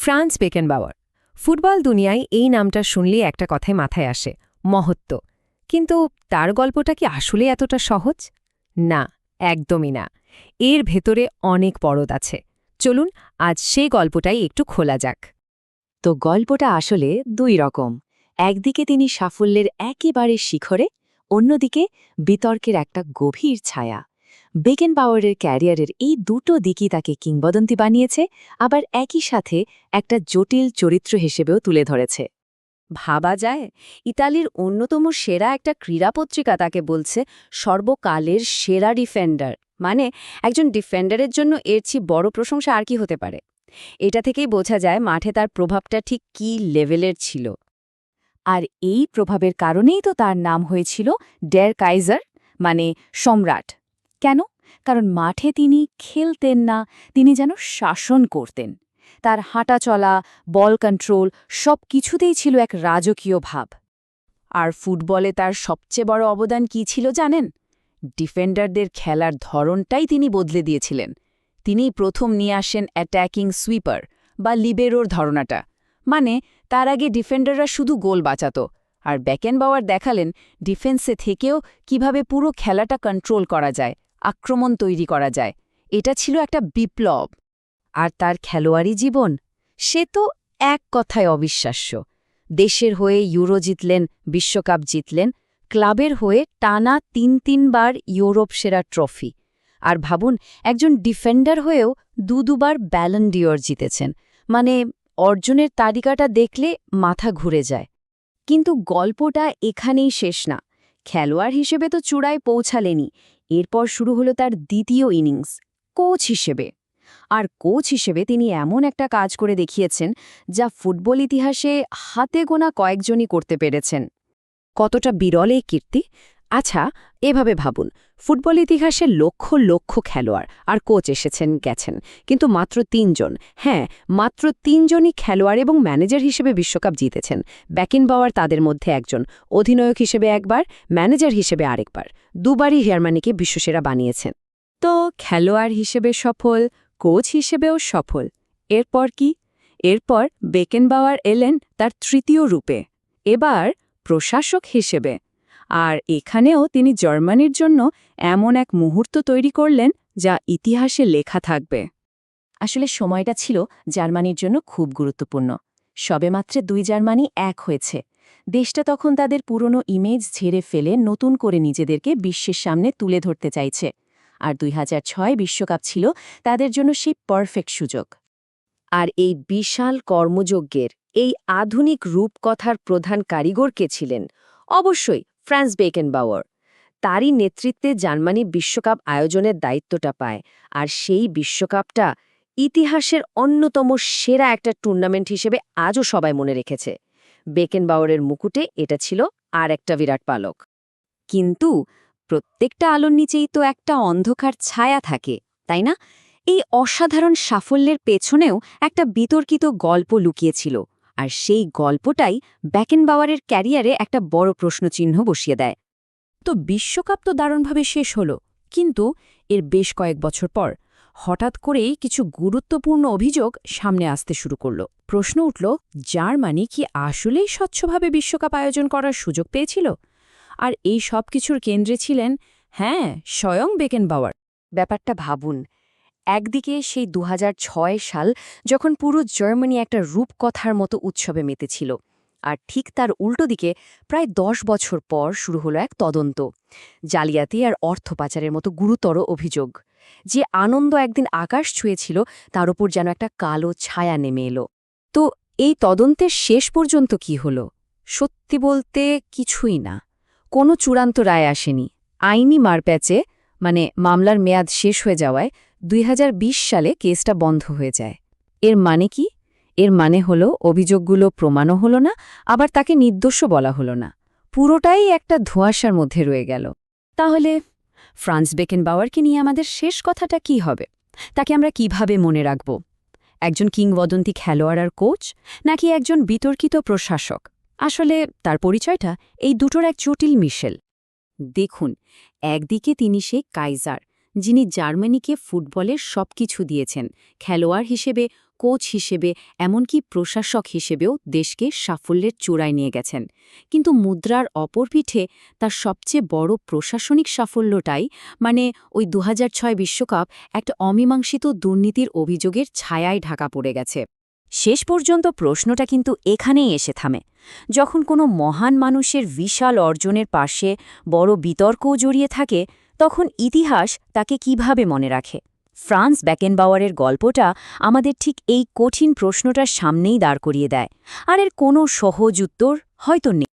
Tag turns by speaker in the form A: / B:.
A: France Beckenbauer. Football দুনিয়ায় এই নামটা শুনলেই একটা কথাই মাথায় আসে, মহত্ব। কিন্তু তার গল্পটা কি আসলে এতটা সহজ? না, একদমই না। এর ভেতরে অনেক পরদ আছে। চলুন আজ সেই গল্পটাই একটু খোলা যাক।
B: তো গল্পটা আসলে দুই রকম। একদিকে তিনি সাফল্যের একেবারে শিখরে, অন্যদিকে বিতর্কের একটা গভীর ছায়া। বেকেনবাওয়ারের ক্যারিয়ারের এই দুটো দিকই তাকে কিংবদন্তি বানিয়েছে, আবার একই সাথে একটা জটিল চরিত্র হিসেবেও তুলে ধরেছে।
C: ভাবা যায়, ইতালির অন্যতম সেরা একটা ক্রীড়া পত্রিকা তাকে বলছে সর্বকালের সেরা ডিফেন্ডার। মানে একজন ডিফেন্ডারের জন্য এর চেয়ে বড় প্রশংসা আর কি হতে পারে। এটা থেকেই বোঝা যায় মাঠে তার প্রভাবটা ঠিক কী লেভেলের ছিল।
B: আর এই প্রভাবের কারণেই তো তার নাম হয়েছিল ডের কাইজার, মানে সম্রাট। কেন? কারণ মাঠে তিনি খেলতেন না, তিনি যেন শাসন করতেন। তার হাঁটা চলা, বল কন্ট্রোল সব কিছুতেই ছিল এক রাজকীয় ভাব।
C: আর ফুটবলে তার সবচেয়ে বড় অবদান কী ছিল জানেন? ডিফেন্ডারদের খেলার ধরনটাই তিনি বদলে দিয়েছিলেন। তিনিই প্রথম নিয়ে আসেন অ্যাট্যাকিং সুইপার বা লিবেরোর ধারণাটা। মানে তার আগে ডিফেন্ডাররা শুধু গোল বাঁচাত, আর বেকেনবাওয়ার দেখালেন ডিফেন্সে থেকেও কিভাবে পুরো খেলাটা কন্ট্রোল করা যায়, আক্রমণ তৈরি করা যায়। এটা ছিল একটা বিপ্লব। আর তার খেলোয়াড়ি জীবন, সে তো এক কথায় অবিশ্বাস্য। দেশের হয়ে ইউরো জিতলেন, বিশ্বকাপ জিতলেন, ক্লাবের হয়ে টানা ৩বার ইউরোপ সেরা ট্রফি। আর ভাবুন, একজন ডিফেন্ডার হয়েও দুবার ব্যালন ডিওর জিতেছেন। মানে অর্জনের তালিকাটা দেখলে মাথা ঘুরে যায়। কিন্তু গল্পটা এখানেই শেষ না। খেলোয়াড় হিসেবে তো চূড়ায় পৌঁছালেনি। এরপর শুরু হলো তার দ্বিতীয় ইনিংস, কোচ হিসেবে। আর কোচ হিসেবে তিনি এমন একটা কাজ করে দেখিয়েছেন যা ফুটবল ইতিহাসে হাতে গোনা কয়েকজনই করতে পেরেছেন।
A: কতটা বিরল এই কীর্তি! আচ্ছা, এভাবে ভাবুন, ফুটবল ইতিহাসে লক্ষ লক্ষ খেলোয়াড় আর কোচ এসেছেন গেছেন, কিন্তু মাত্র ৩ জন, হ্যাঁ মাত্র ৩জনই খেলোয়াড় এবং ম্যানেজার হিসেবে বিশ্বকাপ জিতেছেন। বেকেনবাওয়ার তাদের মধ্যে একজন, অধিনায়ক হিসেবে একবার, ম্যানেজার হিসেবে আরেকবার, দুবারই জার্মানিকে বিশ্বসেরা বানিয়েছেন।
B: তো খেলোয়াড় হিসেবে সফল, কোচ হিসেবেও সফল। এরপর কি? এরপর বেকেনবাওয়ার এলেন তার তৃতীয় রূপে, এবার প্রশাসক হিসেবে। আর এখানেও তিনি জার্মানির জন্য এমন এক মুহূর্ত তৈরি করলেন যা ইতিহাসে লেখা থাকবে। আসলে সময়টা ছিল জার্মানির জন্য খুব গুরুত্বপূর্ণ। সবেমাত্র ২ জার্মানি এক হয়েছে। দেশটা তখন তাদের পুরনো ইমেজ ঝেড়ে ফেলে নতুন করে নিজেদেরকে বিশ্বের সামনে তুলে ধরতে চাইছে। আর ২০০৬ বিশ্বকাপ ছিল তাদের জন্য সেই পারফেক্ট সুযোগ।
C: আর এই বিশাল কর্মযজ্ঞের, এই আধুনিক রূপকথার প্রধান কারিগর কে ছিলেন? অবশ্যই ফ্রান্স বেকেনবাওয়ার। তারই নেতৃত্বে জার্মানি বিশ্বকাপ আয়োজনের দায়িত্বটা পায়। আর সেই বিশ্বকাপটা ইতিহাসের অন্যতম সেরা একটা টুর্নামেন্ট হিসেবে আজও সবাই মনে রেখেছে। বেকেনবাওয়ারের মুকুটে এটা ছিল আর একটা বিরাট পালক।
B: কিন্তু প্রত্যেকটা আলোর নিচেই তো একটা অন্ধকার ছায়া থাকে, তাই না? এই অসাধারণ সাফল্যের পেছনেও একটা বিতর্কিত গল্প লুকিয়েছিল, আর সেই গল্পটাই বেকেনবাওয়ারের ক্যারিয়ারে একটা বড় প্রশ্নচিহ্ন বসিয়ে দেয়।
A: তো বিশ্বকাপ তো দারুণভাবে শেষ হলো, কিন্তু এর বেশ কয়েক বছর পর হঠাৎ করেই কিছু গুরুত্বপূর্ণ অভিযোগ সামনে আসতে শুরু করল। প্রশ্ন উঠল, জার্মানি কি আসলেই স্বচ্ছভাবে বিশ্বকাপ আয়োজন করার সুযোগ পেয়েছিল? আর এই সব কিছুর কেন্দ্রে ছিলেন, হ্যাঁ, স্বয়ং বেকেনবাওয়ার।
B: ব্যাপারটা ভাবুন, একদিকে সেই ২০০৬ সাল, যখন পুরো জার্মানি একটা রূপকথার মতো উৎসবে মেতেছিল, আর ঠিক তার উল্টো দিকে প্রায় ১০ বছর পর শুরু হলো এক তদন্ত, জালিয়াতি আর অর্থ পাচারের মতো গুরুতর অভিযোগ। যে আনন্দ একদিন আকাশ ছুঁয়েছিল, তার ওপর যেন একটা কালো ছায়া নেমে এলো।
A: তো এই তদন্তের শেষ পর্যন্ত কি হলো? সত্যি বলতে কিছুই না। কোনো চূড়ান্ত রায় আসেনি। আইনি মারপ্যাচে, মানে মামলার মেয়াদ শেষ হয়ে যাওয়ায় ২০২০ সালে কেসটা বন্ধ হয়ে যায়। এর মানে কি? এর মানে হলো অভিযোগগুলো প্রমাণও হলো না, আবার তাকে নির্দোষও বলা হলো না। পুরোটাই একটা ধোঁয়াশার মধ্যে রয়ে গেল। তাহলে ফ্রান্স বেকেনবাওয়ারকে নিয়ে আমাদের শেষ কথাটা কি হবে? তাকে আমরা কিভাবে মনে রাখব? একজন কিংবদন্তি খেলোয়াড় আর কোচ, নাকি একজন বিতর্কিত প্রশাসক? আসলে তার পরিচয়টা এই দুটোর এক জটিল মিশেল। দেখুন, একদিকে তিনি সেই কাইজার, যিনি জার্মানিকে ফুটবলের সবকিছু দিয়েছেন, খেলোয়াড় হিসেবে, কোচ হিসেবে এমনকি প্রশাসক হিসেবেও দেশকে সাফল্যের চূড়ায় নিয়ে গেছেন। কিন্তু মুদ্রার অপর পিঠে তার সবচেয়ে বড় প্রশাসনিক সাফল্যটাই মানে ওই 2006 বিশ্বকাপ একটা অমীমাংসিত দুর্নীতির অভিযোগের ছায়ায় ঢাকা পড়ে গেছে। শেষ পর্যন্ত প্রশ্নটা কিন্তু এখানেই এসে থামে। যখন কোনো মহান মানুষের বিশাল অর্জনের পাশে বড় বিতর্কও জড়িয়ে থাকে, তখন ইতিহাস তাকে কিভাবে মনে রাখে? ফ্রান্স বেকেনবাওয়ারের গল্পটা আমাদের ঠিক এই কঠিন প্রশ্নটার সামনেই দাঁড় করিয়ে দেয়, আর এর কোনো সহজ উত্তর হয়তো নেই।